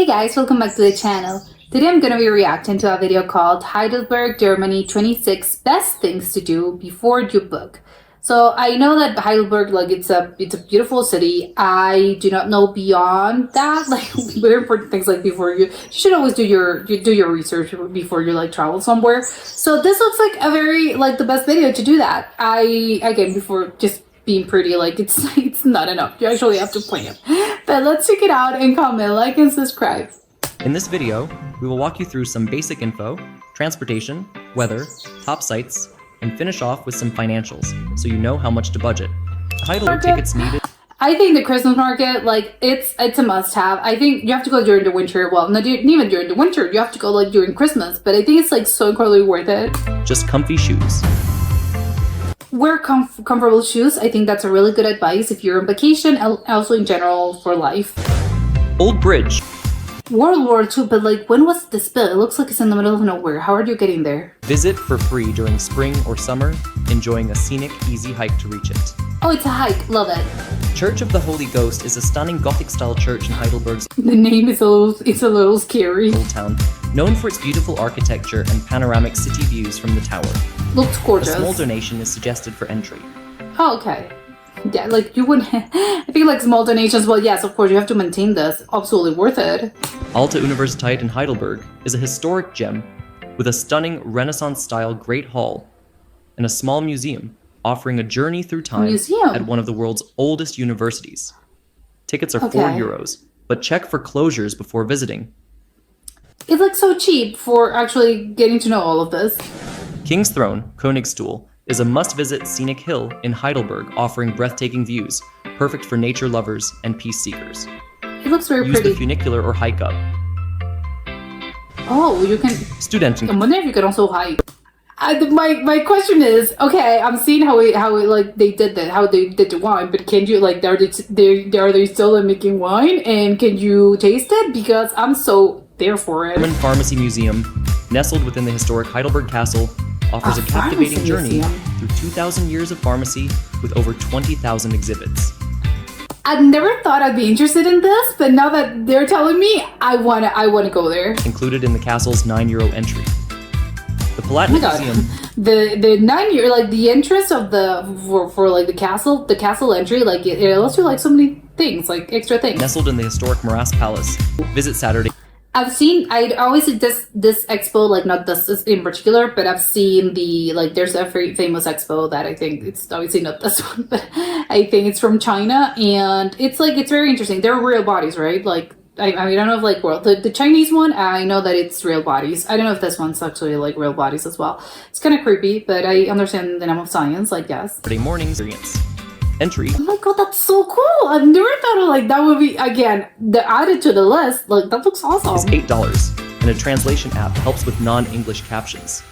Guys, welcome back to the channel. Today I'm going to be reacting to a video called Heidelberg, Germany 26 Best Things to Do Before You Book. So I know that Heidelberg, it's a beautiful city. I do not know beyond that, very important things before you should always do your research before you travel somewhere. So this looks like a very the best video to do that. Before just being pretty, it's not enough. You actually have to plan. But let's check it out and comment, like, and subscribe. In this video, we will walk you through some basic info, transportation, weather, top sites, and finish off with some financials, so you know how much to budget. Heidelberg tickets needed. I think the Christmas market, it's a must-have. I think you have to go during the winter. Well, not even during the winter. You have to go during Christmas. But I think it's so incredibly worth it. Just comfy shoes. Wear comfortable shoes. I think that's a really good advice if you're on vacation, and also in general for life. Old Bridge. World War II, but when was this built? It looks like it's in the middle of nowhere. How are you getting there? Visit for free during spring or summer, enjoying a scenic, easy hike to reach it. Oh, it's a hike. Love it. Church of the Holy Ghost is a stunning Gothic-style church in Heidelberg's The name is a little scary. Old Town, known for its beautiful architecture and panoramic city views from the tower. Looks gorgeous. A small donation is suggested for entry. Oh, okay. Yeah, you wouldn't. I think small donations. Well, yes, of course, you have to maintain this. Absolutely worth it. Alte Universität in Heidelberg is a historic gem with a stunning Renaissance-style Great Hall and a small museum offering a journey through time at one of the world's oldest universities. Tickets are €4, but check for closures before visiting. It looks so cheap for actually getting to know all of this. King's Throne, Königstuhl, is a must-visit scenic hill in Heidelberg offering breathtaking views, perfect for nature lovers and peace seekers. It looks very pretty. Use the funicular or hike up. Oh, you can... Studenten. I wonder if you can also hike. My question is, okay, I'm seeing how they did that, how they did the wine, but can you, are they still making wine, and can you taste it? Because I'm so there for it. German Pharmacy Museum, nestled within the historic Heidelberg Castle, offers a captivating journey through 2,000 years of pharmacy with over 20,000 exhibits. I never thought I'd be interested in this, but now that they're telling me, I wanna go there. Included in the castle's €9 entry. The Palatinate Museum. The €9, the entrance of for the castle entry, it allows you so many things, extra things. Nestled in the historic Morass Palace. Visit Saturday. I always see this expo, not this in particular, but I've seen there's a very famous expo that I think it's obviously not this one, but I think it's from China, and it's very interesting. They're real bodies, right? I don't know if the Chinese one, I know that it's real bodies. I don't know if this one's actually real bodies as well. It's kind of creepy, but I understand the name of science, I guess. Saturday morning experience. Entry. Oh my god, that's so cool! I've never thought of that would be, again, added to the list. That looks awesome. Is $8, and a translation app helps with non-English captions.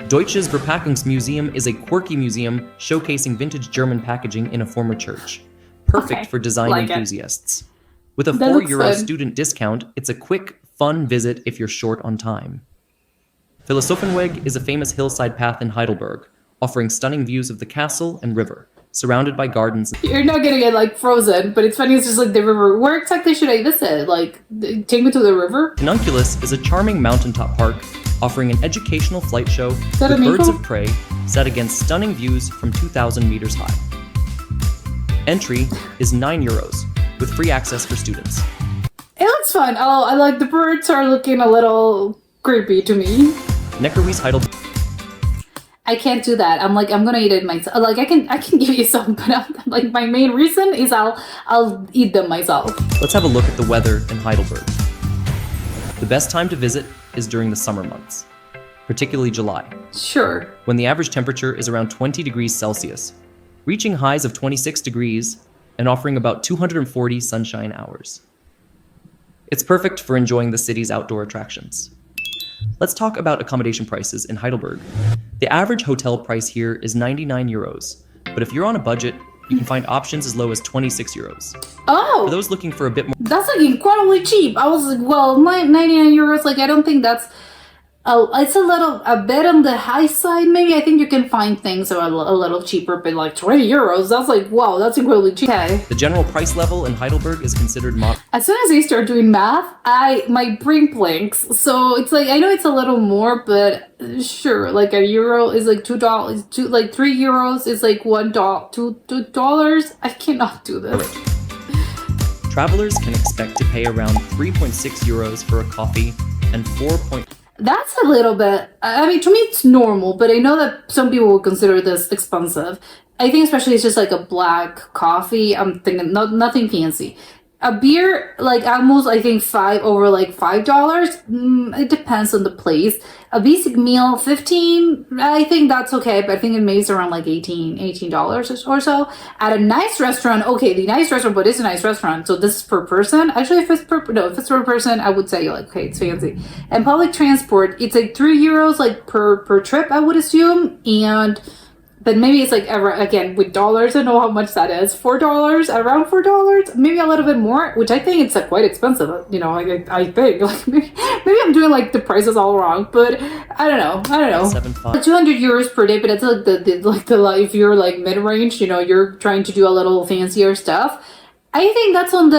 Deutsches Verpackungsmuseum is a quirky museum showcasing vintage German packaging in a former church. Perfect for design enthusiasts. With a €4 student discount, it's a quick, fun visit if you're short on time. Philosophenweg is a famous hillside path in Heidelberg, offering stunning views of the castle and river, surrounded by gardens. You're not gonna get frozen, but it's funny, it's just the river. Where exactly should I visit? Take me to the river? Ranunculus is a charming mountaintop park, offering an educational flight show with birds of prey set against stunning views from 2,000 meters high. Entry is €9, with free access for students. It looks fun. Oh, I like the birds are looking a little creepy to me. Neckerwies Heidelberg. I can't do that. I'm gonna eat it myself. I can give you some, but my main reason is I'll eat them myself. Let's have a look at the weather in Heidelberg. The best time to visit is during the summer months, particularly July. Sure. When the average temperature is around 20 degrees Celsius, reaching highs of 26 degrees and offering about 240 sunshine hours. It's perfect for enjoying the city's outdoor attractions. Let's talk about accommodation prices in Heidelberg. The average hotel price here is €99, but if you're on a budget, you can find options as low as €26. Oh! For those looking for a bit more... That's incredibly cheap. I was €99. I don't think that's... it's a bit on the high side. Maybe I think you can find things that are a little cheaper, but like 20 euros. That's like wow, that's incredibly cheap. Okay. The general price level in Heidelberg is considered moderate. As soon as I start doing math, my brain blinks. So it's like I know it's a little more, but sure, like a euro is like $2. Like 3 euros is like $1. $2. I cannot do this. Travelers can expect to pay around 3.6 euros for a coffee and 4. That's a little bit, I mean, to me it's normal, but I know that some people will consider this expensive. I think especially it's just like a black coffee. I'm thinking nothing fancy. A beer, like almost, I think over like $5. It depends on the place. A basic meal, 15. I think that's okay, but I think it makes around like $18 or so. At a nice restaurant, okay, the nice restaurant, but it's a nice restaurant, so this is per person. Actually, if it's per person, I would say like okay, it's fancy. And public transport, it's like 3 euros like per trip, I would assume, and. But maybe it's like again with dollars. I know how much that is. $4, around $4, maybe a little bit more, which I think it's quite expensive. You know, I think like maybe I'm doing like the prices all wrong, but I don't know. 200 euros per day, but it's like the if you're like mid range, you know, you're trying to do a little fancier stuff. I think that's on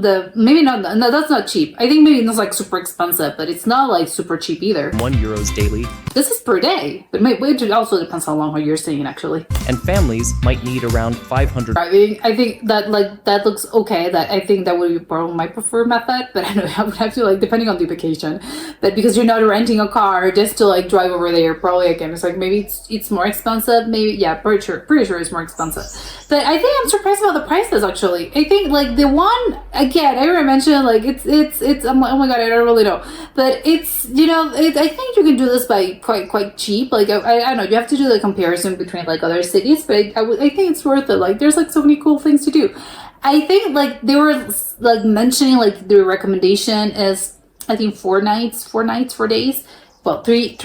the maybe not. No, that's not cheap. I think maybe it's like super expensive, but it's not like super cheap either. €1 daily. This is per day, but it also depends how long you're staying actually. And families might need around 500. I think that like that looks okay. That I think that would be probably my preferred method, but I know I would have to like depending on the vacation. But because you're not renting a car just to like drive over there, probably again it's like maybe it's more expensive. Maybe yeah, pretty sure it's more expensive. But I think I'm surprised about the prices actually. I think like the one again I already mentioned like it's I'm like oh my god I don't really know, but it's you know I think you can do this by quite cheap. Like I don't know, you have to do the comparison between like other cities, but I think it's worth it. Like there's like so many cool things to do. I think like they were like mentioning like the recommendation is I think 4 nights 4 days. Well, three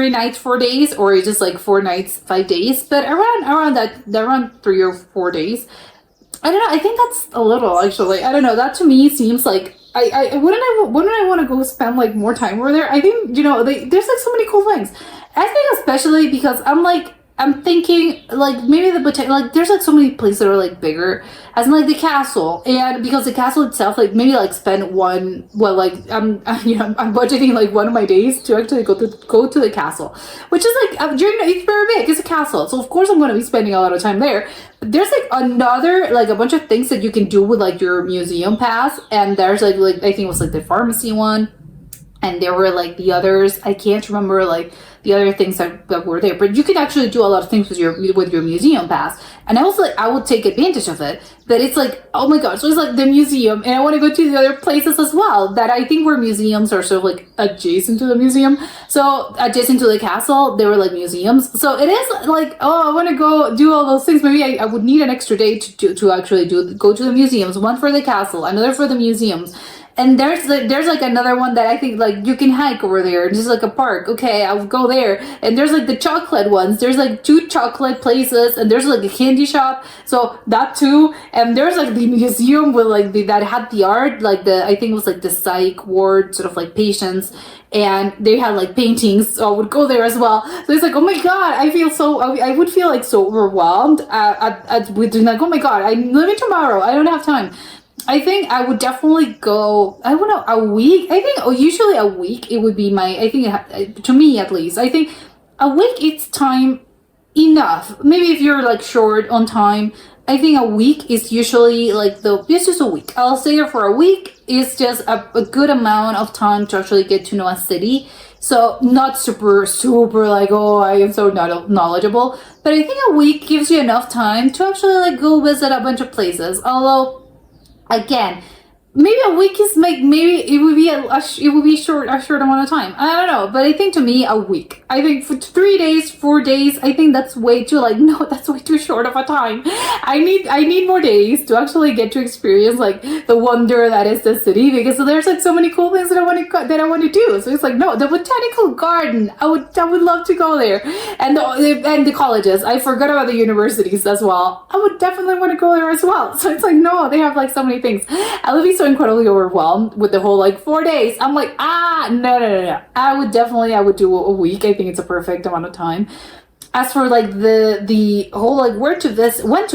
nights, 4 days, or just like 4 nights, 5 days, but around 3 or 4 days. I don't know. I think that's a little actually. I don't know. That to me seems like I wouldn't I want to go spend like more time over there. I think you know there's like so many cool things. I think especially because I'm thinking like maybe like there's like so many places that are like bigger as in like the castle, and because the castle itself like maybe like spend I'm budgeting like one of my days to actually go to the castle, which is like it's very big. It's a castle, so of course I'm going to be spending a lot of time there. But there's like another like a bunch of things that you can do with like your museum pass, and there's like I think it was like the pharmacy one, and there were like the others I can't remember like the other things that were there, but you can actually do a lot of things with your museum pass, and I would take advantage of it. But it's like oh my gosh, so it's like the museum, and I want to go to the other places as well that I think were museums are sort of like adjacent to the museum. So adjacent to the castle, they were like museums. So it is like oh I want to go do all those things. Maybe I would need an extra day to actually go to the museums. One for the castle, another for the museums. And there's like another one that I think like you can hike over there, just like a park. Okay, I'll go there. And there's like the chocolate ones. There's like 2 chocolate places, and there's like a candy shop. So that too. And there's like the museum with like that had the art, like I think it was like the psych ward sort of like patients, and they had like paintings. So I would go there as well. So it's like oh my god, I would feel like so overwhelmed with like oh my god, I'm leaving tomorrow. I don't have time. I think I would definitely go, I don't know, a week. I think usually a week, it would be to me at least, I think a week it's time enough. Maybe if you're like short on time, I think a week is usually like it's just a week. I'll stay there for a week. It's just a good amount of time to actually get to know a city. So not super like, oh, I am so knowledgeable. But I think a week gives you enough time to actually like go visit a bunch of places. Although, again, maybe a week is like maybe it would be a short amount of time. I don't know, but I think to me a week. I think for 3 days, 4 days, I think that's way too that's way too short of a time. I need more days to actually get to experience like the wonder that is the city, because there's like so many cool things that I want to do. So it's like no, the botanical garden. I would love to go there, and the colleges. I forgot about the universities as well. I would definitely want to go there as well. So it's like no, they have like so many things. I would be so so incredibly overwhelmed with the whole like 4 days. I'm like, no. I would do a week. I think it's a perfect amount of time. As for like the whole like when to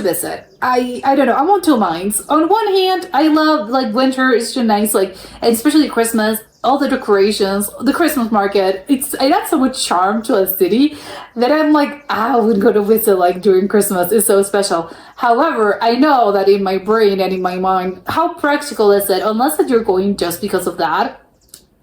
visit, I don't know. I'm on two minds. On one hand, I love like winter. It's just nice, like, and especially Christmas, all the decorations, the Christmas market. It adds so much charm to a city that I'm like, I would go to visit like during Christmas. It's so special. However, I know that in my brain and in my mind, how practical is it? Unless that you're going just because of that.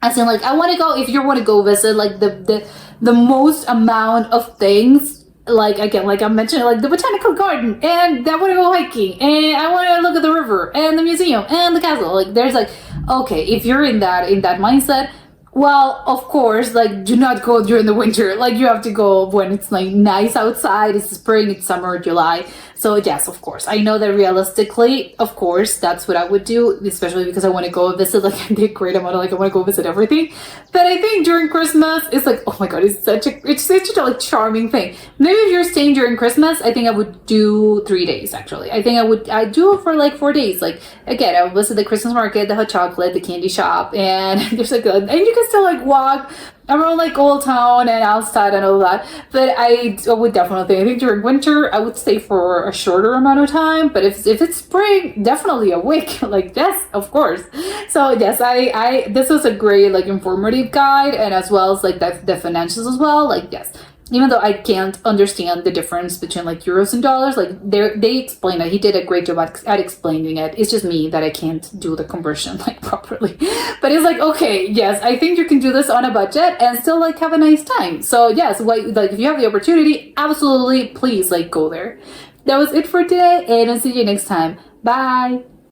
As in, like, I want to go, if you want to go visit, like, the most amount of things, like, again, like I mentioned, like, the botanical garden, and I want to go hiking, and I want to look at the river, and the museum, and the castle. Like, there's, like, okay, if you're in that mindset, well, of course, like, do not go during the winter. Like, you have to go when it's, like, nice outside. It's spring, it's summer, July. So, yes, of course. I know that realistically, of course, that's what I would do, especially because I want to go visit, like, a great amount of, like, I want to go visit everything. But I think during Christmas, it's like, oh my God, it's such a, like, charming thing. Maybe if you're staying during Christmas, I think I would do 3 days, actually. I think I'd do it for, like, 4 days. Like, again, I would visit the Christmas market, the hot chocolate, the candy shop, and there's, like, and you can still, like, walk around, like, Old Town and outside and all that. But I would definitely, I think during winter, I would stay for a shorter amount of time. But if it's spring, definitely a week. Like, yes, of course. So, yes, I this was a great, like, informative guide, and as well as, like, the financials as well. Like, yes. Even though I can't understand the difference between like euros and dollars, like they explain it. He did a great job at explaining it. It's just me that I can't do the conversion like properly. But it's like, okay, yes, I think you can do this on a budget and still like have a nice time. So yes, like if you have the opportunity, absolutely, please like go there. That was it for today, and I'll see you next time. Bye.